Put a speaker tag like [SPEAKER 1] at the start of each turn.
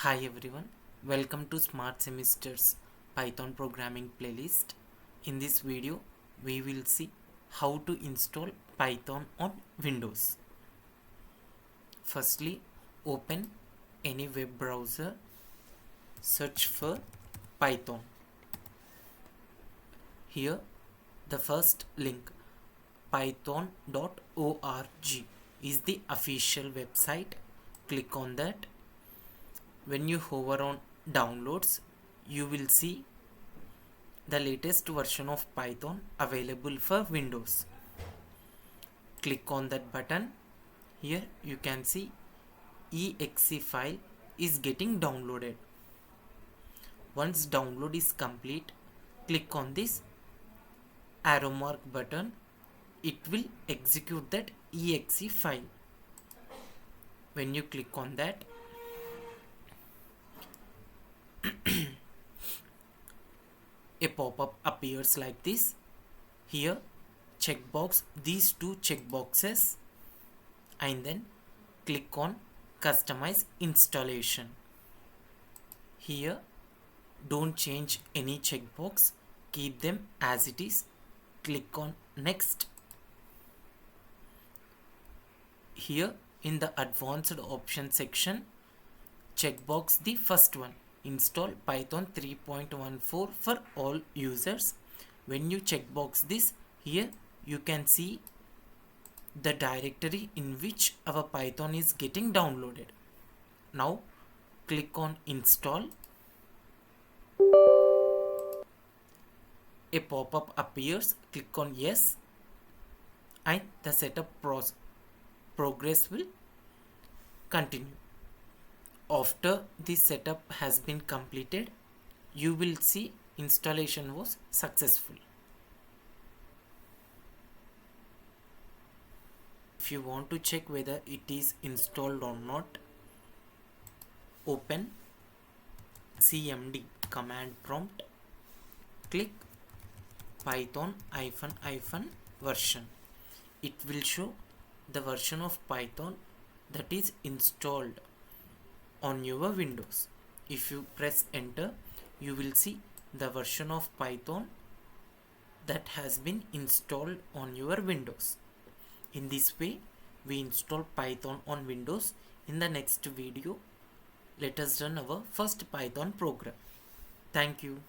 [SPEAKER 1] Hi everyone, welcome to Smart Semester's Python programming playlist. In this video, we will see how to install Python on Windows. Firstly, open any web browser, search for Python. Here, the first link python.org is the official website. Click on that. When you hover on downloads, you will see the latest version of Python available for Windows. Click on that button. Here you can see exe file is getting downloaded. Once download is complete, click on this arrow mark button. It will execute that exe file. When you click on that, a pop-up appears like this. Here checkbox these two checkboxes and then click on customize installation. Here don't change any checkbox, keep them as it is. Click on next. Here in the advanced option section, checkbox the first one, install Python 3.14 for all users. When you checkbox this, here you can see the directory in which our Python is getting downloaded. Now click on install. A pop-up appears. Click on yes and the setup progress will continue. After this setup has been completed, you will see installation was successful. If you want to check whether it is installed or not, open cmd command prompt, click python version. It will show the version of Python that is installed on your Windows. If you press enter, you will see the version of Python that has been installed on your Windows. In this way, we install Python on Windows. In the next video, let us run our first Python program. Thank you.